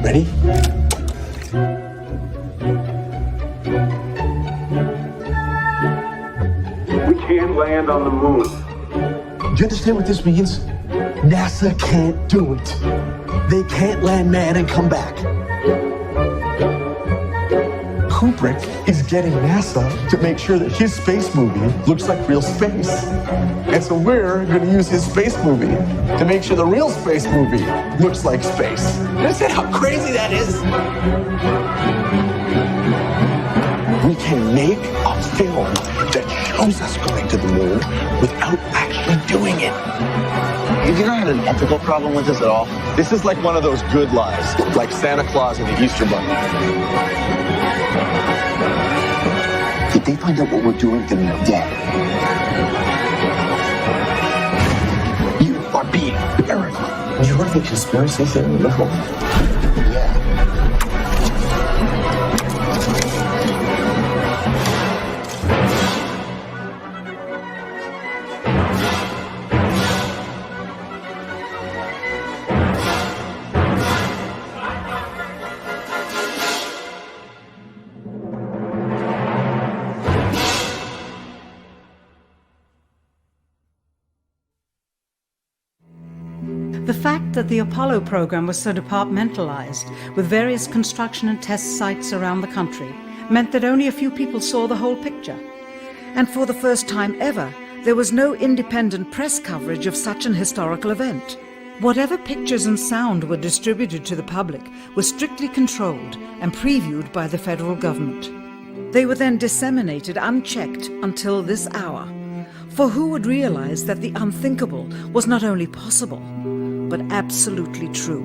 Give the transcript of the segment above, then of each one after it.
Ready? We can't land on the moon. Do you understand what this means? NASA can't do it. They can't land man and come back. Kubrick is getting NASA to make sure that his space movie looks like real space. And so we're going to use his space movie to make sure the real space movie looks like space. Understand how crazy that is? We can make a film that shows us going to the moon without actually doing it. Have you not had an ethical problem with this at all? This is like one of those good lies, like Santa Claus and the Easter Bunny. If they find out what we're doing, then they're dead. You are being paranoid. You want the conspiracy theory? Yeah. The fact that the Apollo program was so departmentalized, with various construction and test sites around the country, meant that only a few people saw the whole picture. And for the first time ever, there was no independent press coverage of such an historical event. Whatever pictures and sound were distributed to the public were strictly controlled and previewed by the federal government. They were then disseminated unchecked until this hour. For who would realize that the unthinkable was not only possible, but absolutely true?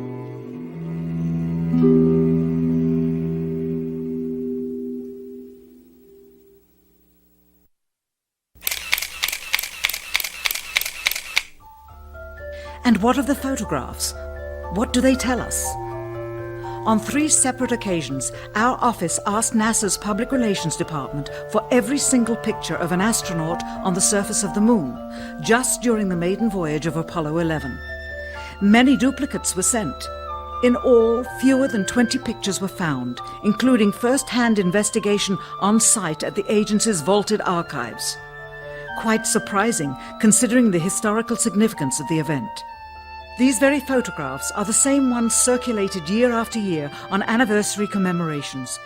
And what of the photographs? What do they tell us? On 3 separate occasions, our office asked NASA's Public Relations Department for every single picture of an astronaut on the surface of the moon, just during the maiden voyage of Apollo 11. Many duplicates were sent. In all, fewer than 20 pictures were found, including first-hand investigation on site at the agency's vaulted archives. Quite surprising, considering the historical significance of the event. These very photographs are the same ones circulated year after year on anniversary commemorations.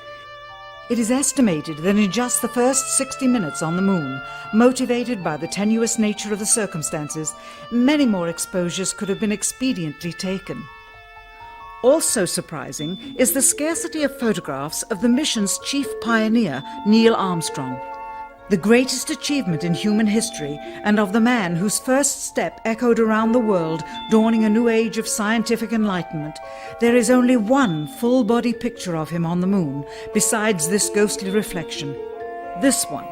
It is estimated that in just the first 60 minutes on the moon, motivated by the tenuous nature of the circumstances, many more exposures could have been expediently taken. Also surprising is the scarcity of photographs of the mission's chief pioneer, Neil Armstrong, the greatest achievement in human history, and of the man whose first step echoed around the world, dawning a new age of scientific enlightenment. There is only one full-body picture of him on the moon, besides this ghostly reflection. This one,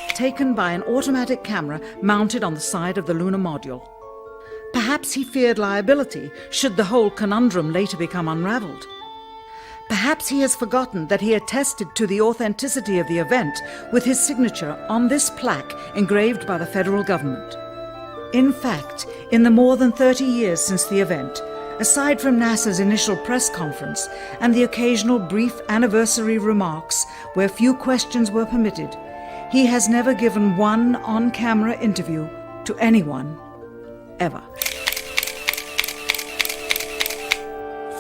taken by an automatic camera mounted on the side of the lunar module. Perhaps he feared liability should the whole conundrum later become unraveled. Perhaps he has forgotten that he attested to the authenticity of the event with his signature on this plaque engraved by the federal government. In fact, in the more than 30 years since the event, aside from NASA's initial press conference and the occasional brief anniversary remarks where few questions were permitted, he has never given one on-camera interview to anyone, ever.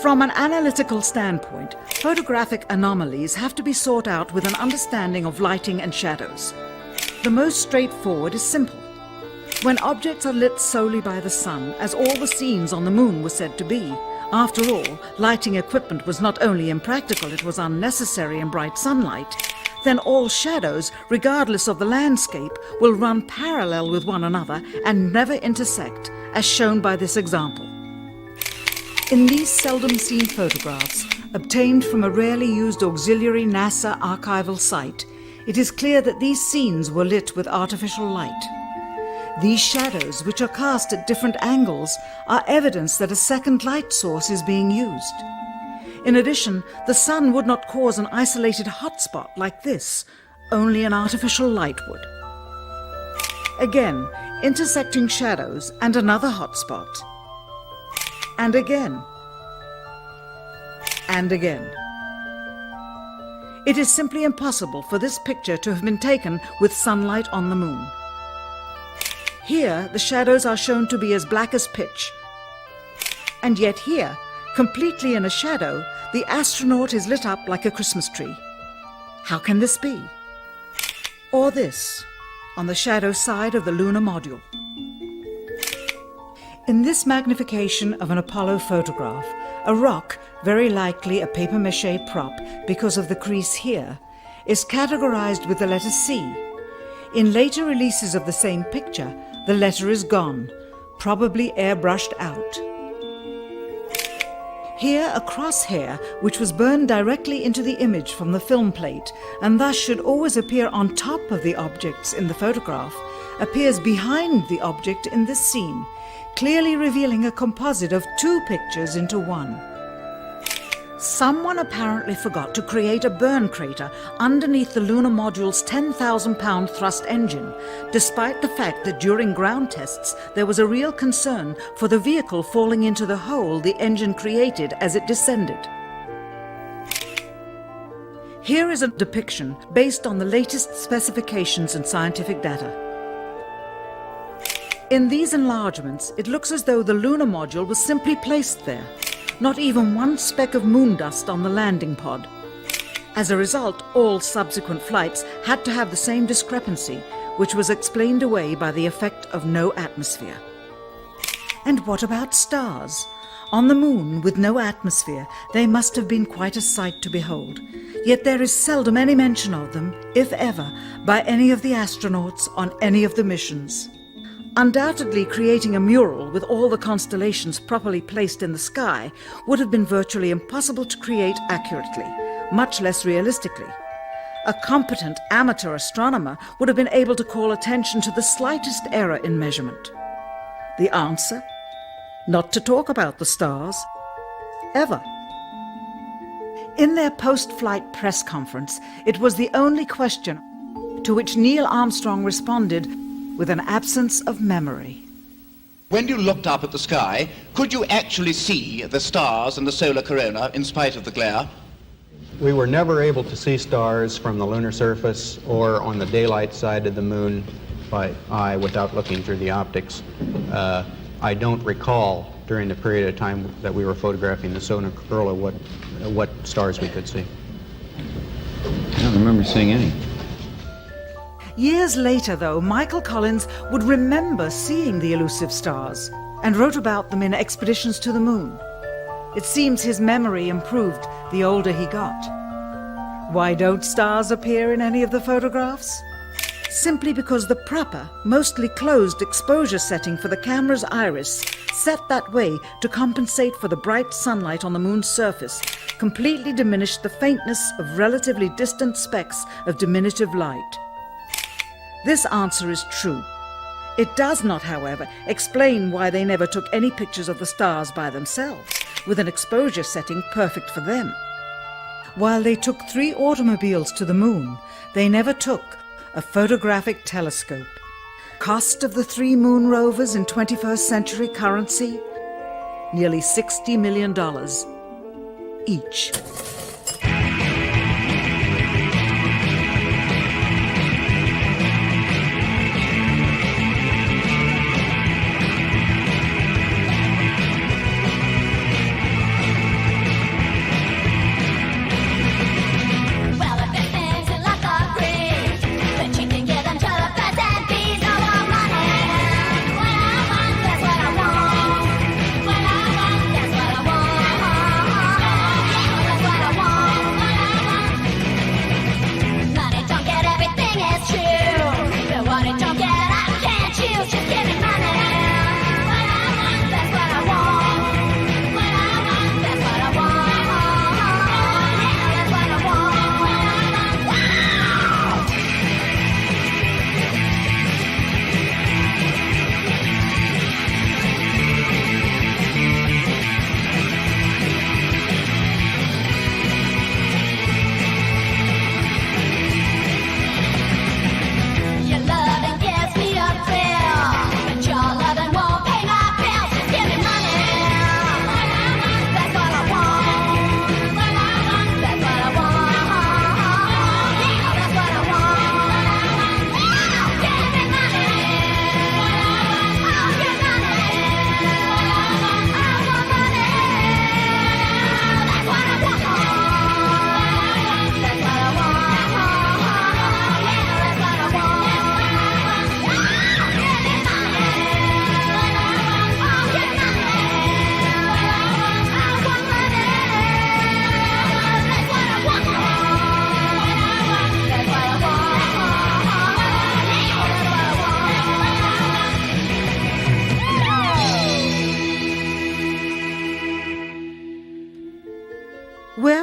From an analytical standpoint, photographic anomalies have to be sought out with an understanding of lighting and shadows. The most straightforward is simple. When objects are lit solely by the sun, as all the scenes on the moon were said to be, after all, lighting equipment was not only impractical, it was unnecessary in bright sunlight, then all shadows, regardless of the landscape, will run parallel with one another and never intersect, as shown by this example. In these seldom-seen photographs, obtained from a rarely used auxiliary NASA archival site, it is clear that these scenes were lit with artificial light. These shadows, which are cast at different angles, are evidence that a second light source is being used. In addition, the sun would not cause an isolated hotspot like this, only an artificial light would. Again, intersecting shadows and another hotspot. And again. and again. It is simply impossible for this picture to have been taken with sunlight on the moon. Here, the shadows are shown to be as black as pitch. And yet here, completely in a shadow, the astronaut is lit up like a Christmas tree. How can this be? Or this, on the shadow side of the lunar module. In this magnification of an Apollo photograph, a rock, very likely a papier-mâché prop because of the crease here, is categorized with the letter C. In later releases of the same picture, the letter is gone, probably airbrushed out. Here, a crosshair, which was burned directly into the image from the film plate, and thus should always appear on top of the objects in the photograph, appears behind the object in this scene, clearly revealing a composite of two pictures into one. Someone apparently forgot to create a burn crater underneath the lunar module's 10,000-pound thrust engine, despite the fact that during ground tests there was a real concern for the vehicle falling into the hole the engine created as it descended. Here is a depiction based on the latest specifications and scientific data. In these enlargements, it looks as though the lunar module was simply placed there. Not even one speck of moon dust on the landing pod. As a result, all subsequent flights had to have the same discrepancy, which was explained away by the effect of no atmosphere. And what about stars? On the moon, with no atmosphere, they must have been quite a sight to behold. Yet there is seldom any mention of them, if ever, by any of the astronauts on any of the missions. Undoubtedly, creating a mural with all the constellations properly placed in the sky would have been virtually impossible to create accurately, much less realistically. A competent amateur astronomer would have been able to call attention to the slightest error in measurement. The answer? Not to talk about the stars. Ever. In their post-flight press conference, it was the only question to which Neil Armstrong responded with an absence of memory. When you looked up at the sky, could you actually see the stars and the solar corona in spite of the glare? We were never able to see stars from the lunar surface or on the daylight side of the moon by eye without looking through the optics. I don't recall during the period of time that we were photographing the solar corona what stars we could see. I don't remember seeing any. Years later, though, Michael Collins would remember seeing the elusive stars and wrote about them in Expeditions to the Moon. It seems his memory improved the older he got. Why don't stars appear in any of the photographs? Simply because the proper, mostly closed exposure setting for the camera's iris, set that way to compensate for the bright sunlight on the moon's surface, completely diminished the faintness of relatively distant specks of diminutive light. This answer is true. It does not, however, explain why they never took any pictures of the stars by themselves, with an exposure setting perfect for them. While they took 3 automobiles to the moon, they never took a photographic telescope. Cost of the 3 moon rovers in 21st century currency? Nearly $60 million each. What I want.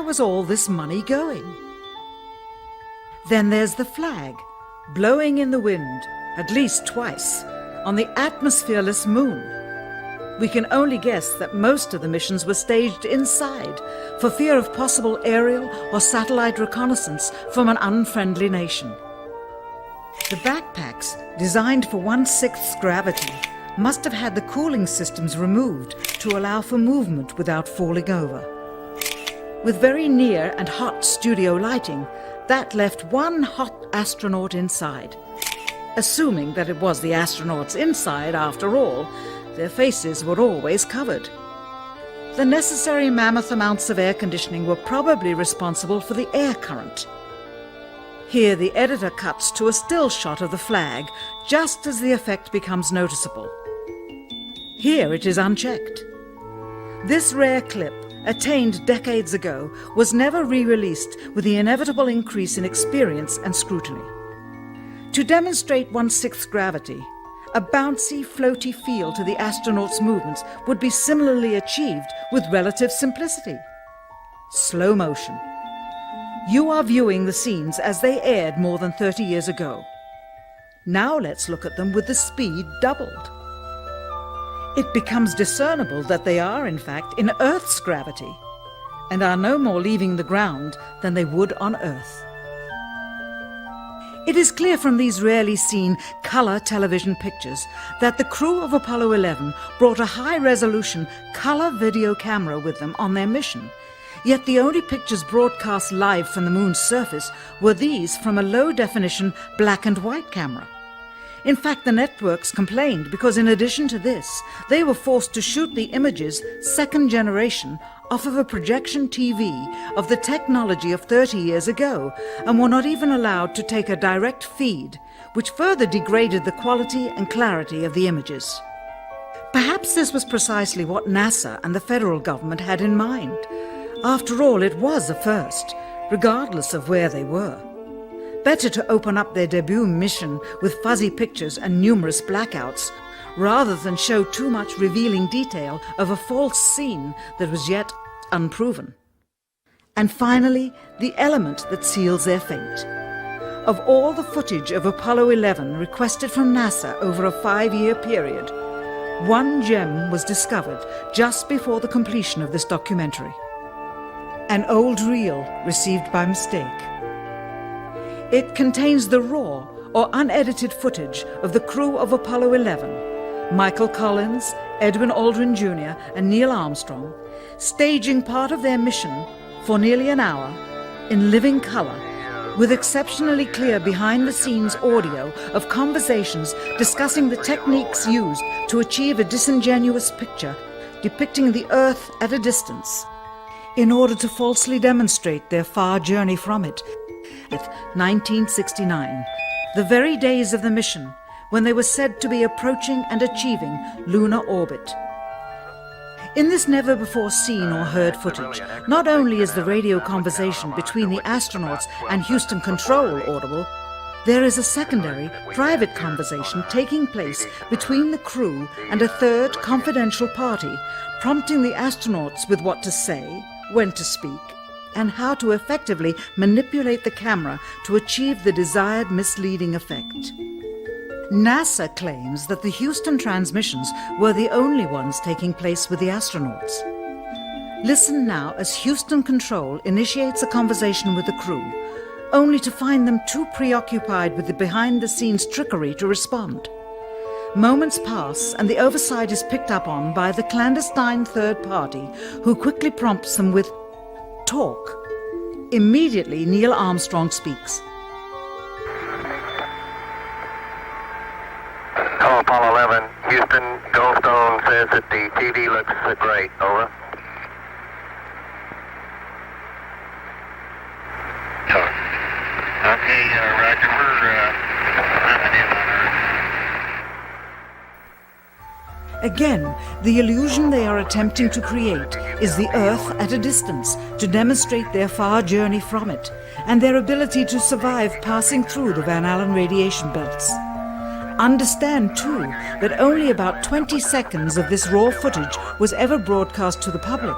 was all this money going? Then there's the flag, blowing in the wind, at least twice, on the atmosphereless moon. We can only guess that most of the missions were staged inside for fear of possible aerial or satellite reconnaissance from an unfriendly nation. The backpacks, designed for 1/6 gravity, must have had the cooling systems removed to allow for movement without falling over. With very near and hot studio lighting, that left one hot astronaut inside. Assuming that it was the astronauts inside, after all, their faces were always covered. The necessary mammoth amounts of air conditioning were probably responsible for the air current. Here the editor cuts to a still shot of the flag, just as the effect becomes noticeable. Here it is unchecked. This rare clip, attained decades ago, was never re-released with the inevitable increase in experience and scrutiny. To demonstrate 1/6 gravity, a bouncy, floaty feel to the astronauts' movements would be similarly achieved with relative simplicity. Slow motion. You are viewing the scenes as they aired more than 30 years ago. Now let's look at them with the speed doubled. It becomes discernible that they are, in fact, in Earth's gravity, and are no more leaving the ground than they would on Earth. It is clear from these rarely seen colour television pictures that the crew of Apollo 11 brought a high-resolution colour video camera with them on their mission, yet the only pictures broadcast live from the moon's surface were these from a low-definition black and white camera. In fact, the networks complained because in addition to this, they were forced to shoot the images, second generation, off of a projection TV of the technology of 30 years ago, and were not even allowed to take a direct feed, which further degraded the quality and clarity of the images. Perhaps this was precisely what NASA and the federal government had in mind. After all, it was a first, regardless of where they were. Better to open up their debut mission with fuzzy pictures and numerous blackouts, rather than show too much revealing detail of a false scene that was yet unproven. And finally, the element that seals their fate. Of all the footage of Apollo 11 requested from NASA over a 5-year period, one gem was discovered just before the completion of this documentary. An old reel received by mistake. It contains the raw or unedited footage of the crew of Apollo 11, Michael Collins, Edwin Aldrin Jr. and Neil Armstrong, staging part of their mission for nearly an hour in living color, with exceptionally clear behind-the-scenes audio of conversations discussing the techniques used to achieve a disingenuous picture depicting the Earth at a distance, in order to falsely demonstrate their far journey from it. 1969, the very days of the mission when they were said to be approaching and achieving lunar orbit. In this never-before-seen or heard footage, not only is the radio conversation between the astronauts and Houston Control audible, there is a secondary, private conversation taking place between the crew and a third confidential party, prompting the astronauts with what to say, when to speak, and how to effectively manipulate the camera to achieve the desired misleading effect. NASA claims that the Houston transmissions were the only ones taking place with the astronauts. Listen now as Houston Control initiates a conversation with the crew, only to find them too preoccupied with the behind-the-scenes trickery to respond. Moments pass and the oversight is picked up on by the clandestine third party, who quickly prompts them with talk. Immediately, Neil Armstrong speaks. Hello, Apollo 11. Houston, Goldstone says that the TV looks great. Over. Okay, Roger. We're wrapping in on Earth. Again, the illusion they are attempting to create is the Earth at a distance, to demonstrate their far journey from it, and their ability to survive passing through the Van Allen radiation belts. Understand, too, that only about 20 seconds of this raw footage was ever broadcast to the public,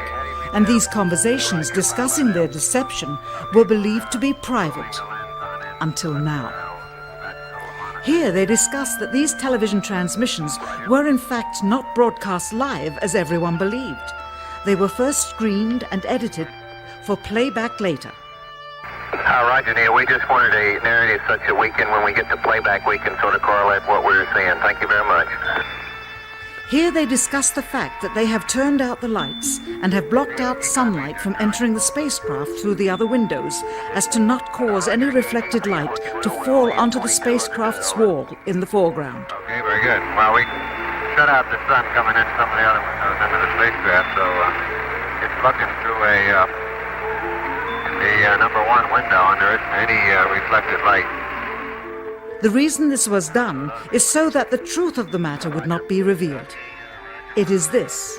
and these conversations discussing their deception were believed to be private, until now. Here they discuss that these television transmissions were in fact not broadcast live as everyone believed. They were first screened and edited for playback later. Roger, Neil. We just wanted a narrative such that we can, when we get to playback, we can sort of correlate what we're seeing. Thank you very much. Here they discuss the fact that they have turned out the lights and have blocked out sunlight from entering the spacecraft through the other windows as to not cause any reflected light to fall onto the spacecraft's wall in the foreground. Okay, very good. Well, we shut out the sun coming in some of the other windows into the spacecraft, so it's looking through the number one window, and there isn't any reflected light. The reason this was done is so that the truth of the matter would not be revealed. It is this.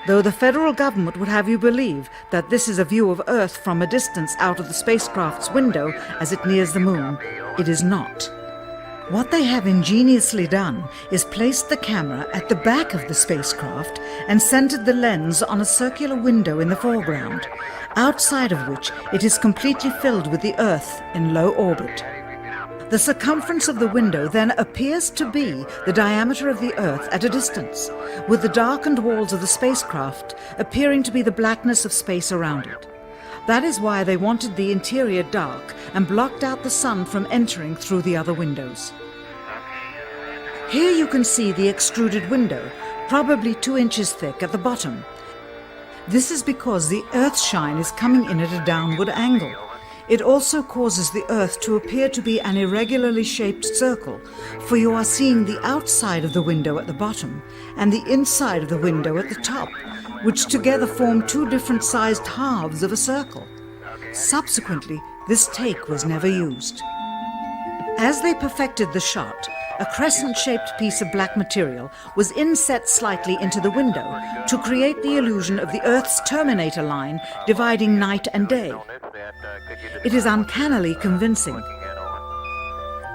Though the federal government would have you believe that this is a view of Earth from a distance out of the spacecraft's window as it nears the moon, it is not. What they have ingeniously done is placed the camera at the back of the spacecraft and centered the lens on a circular window in the foreground, outside of which it is completely filled with the Earth in low orbit. The circumference of the window then appears to be the diameter of the Earth at a distance, with the darkened walls of the spacecraft appearing to be the blackness of space around it. That is why they wanted the interior dark and blocked out the sun from entering through the other windows. Here you can see the extruded window, probably 2 inches thick at the bottom. This is because the Earth's shine is coming in at a downward angle. It also causes the Earth to appear to be an irregularly shaped circle, for you are seeing the outside of the window at the bottom and the inside of the window at the top, which together form 2 different sized halves of a circle. Subsequently, this take was never used. As they perfected the shot, a crescent-shaped piece of black material was inset slightly into the window to create the illusion of the Earth's terminator line dividing night and day. It is uncannily convincing.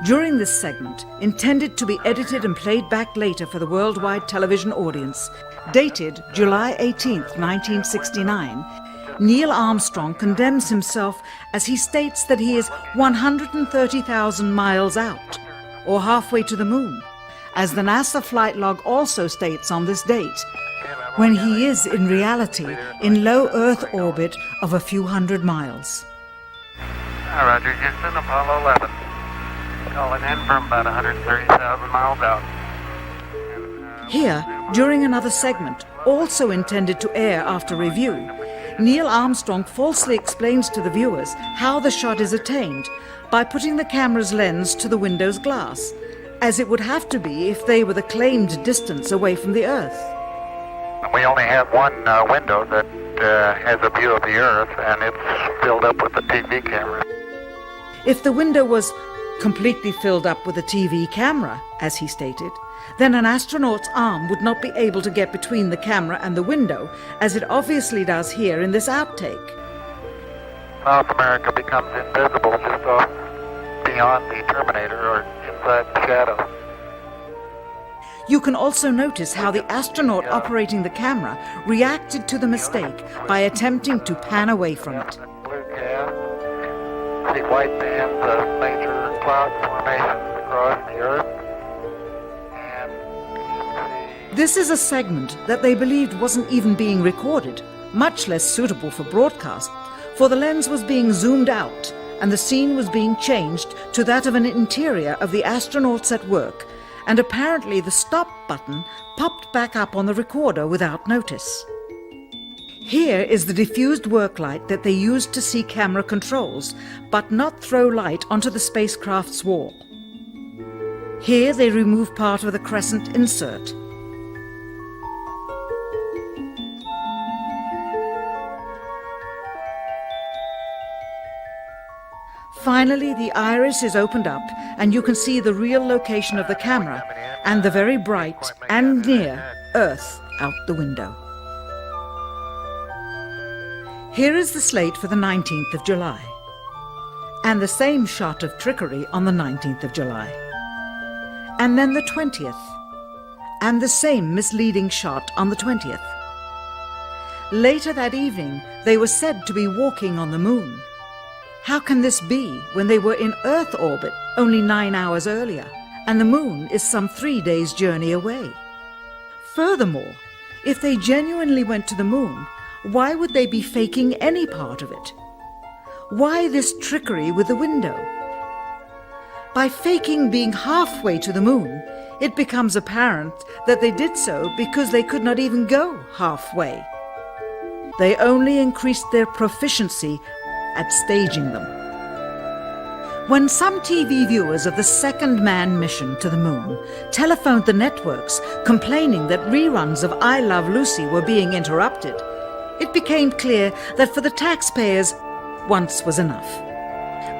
During this segment, intended to be edited and played back later for the worldwide television audience, dated July 18, 1969, Neil Armstrong condemns himself as he states that he is 130,000 miles out, or halfway to the moon, as the NASA flight log also states on this date, when he is in reality in low Earth orbit of a few hundred miles. Roger, Houston, Apollo 11. Calling in from about 130,000 miles out. Here, during another segment, also intended to air after review, Neil Armstrong falsely explains to the viewers how the shot is attained by putting the camera's lens to the window's glass, as it would have to be if they were the claimed distance away from the Earth. We only have one window that has a view of the Earth, and it's filled up with the TV camera. If the window was completely filled up with a TV camera, as he stated, then an astronaut's arm would not be able to get between the camera and the window, as it obviously does here in this outtake. South America becomes invisible just off beyond the Terminator or inside the shadow. You can also notice how the astronaut operating the camera reacted to the mistake by attempting to pan away from it. Blue gas, see white bands of major cloud formations across the Earth. This is a segment that they believed wasn't even being recorded, much less suitable for broadcast, for the lens was being zoomed out and the scene was being changed to that of an interior of the astronauts at work, and apparently the stop button popped back up on the recorder without notice. Here is the diffused work light that they used to see camera controls, but not throw light onto the spacecraft's wall. Here they remove part of the crescent insert. Finally, the iris is opened up and you can see the real location of the camera and the very bright and near Earth out the window. Here is the slate for the 19th of July, and the same shot of trickery on the 19th of July, and then the 20th, and the same misleading shot on the 20th. Later that evening, they were said to be walking on the moon. How can this be when they were in Earth orbit only 9 hours earlier, and the moon is some 3 days' journey away? Furthermore, if they genuinely went to the moon, why would they be faking any part of it? Why this trickery with the window? By faking being halfway to the moon, it becomes apparent that they did so because they could not even go halfway. They only increased their proficiency at staging them. When some TV viewers of the second manned mission to the moon telephoned the networks complaining that reruns of I Love Lucy were being interrupted, it became clear that for the taxpayers, once was enough.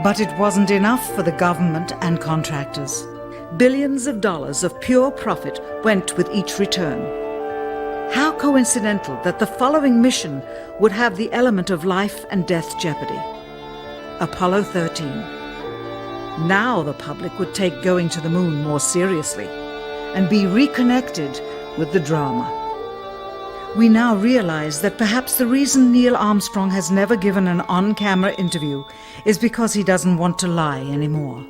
But it wasn't enough for the government and contractors. Billions of dollars of pure profit went with each return. How coincidental that the following mission would have the element of life and death jeopardy. Apollo 13. Now the public would take going to the moon more seriously and be reconnected with the drama. We now realize that perhaps the reason Neil Armstrong has never given an on-camera interview is because he doesn't want to lie anymore.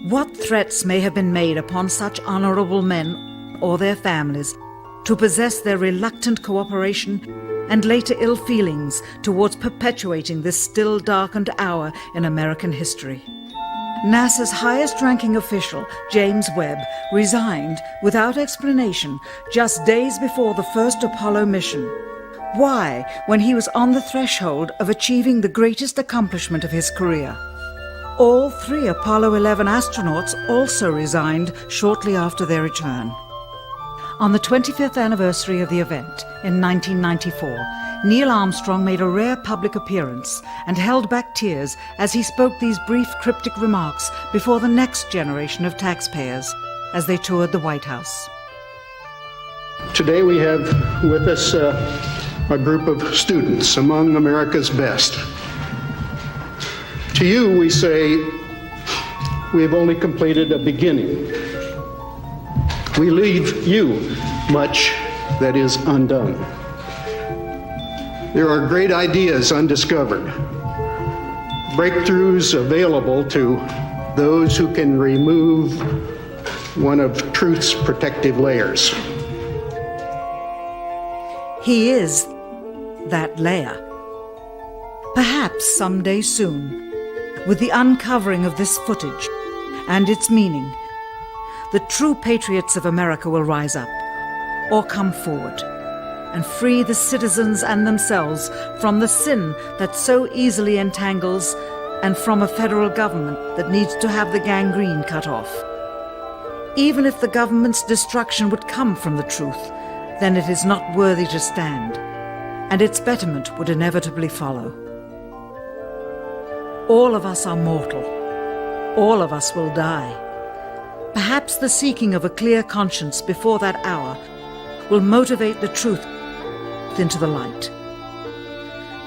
What threats may have been made upon such honorable men or their families to possess their reluctant cooperation and later ill feelings towards perpetuating this still darkened hour in American history? NASA's highest-ranking official, James Webb, resigned without explanation just days before the first Apollo mission. Why, when he was on the threshold of achieving the greatest accomplishment of his career? All 3 Apollo 11 astronauts also resigned shortly after their return. On the 25th anniversary of the event in 1994, Neil Armstrong made a rare public appearance and held back tears as he spoke these brief cryptic remarks before the next generation of taxpayers as they toured the White House. Today we have with us a group of students among America's best. To you we say, we have only completed a beginning. We leave you much that is undone. There are great ideas undiscovered, breakthroughs available to those who can remove one of truth's protective layers. He is that layer. Perhaps someday soon, with the uncovering of this footage and its meaning, the true patriots of America will rise up or come forward and free the citizens and themselves from the sin that so easily entangles and from a federal government that needs to have the gangrene cut off. Even if the government's destruction would come from the truth, then it is not worthy to stand, and its betterment would inevitably follow. All of us are mortal. All of us will die. Perhaps the seeking of a clear conscience before that hour will motivate the truth into the light.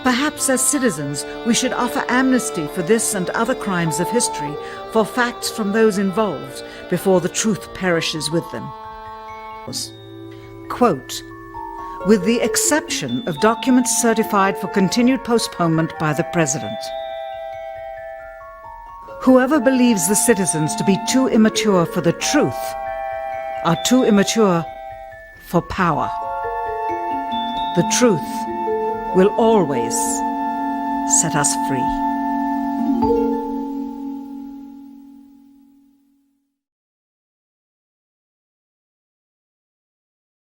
Perhaps as citizens we should offer amnesty for this and other crimes of history, for facts from those involved before the truth perishes with them. Quote, with the exception of documents certified for continued postponement by the President. Whoever believes the citizens to be too immature for the truth are too immature for power. The truth will always set us free.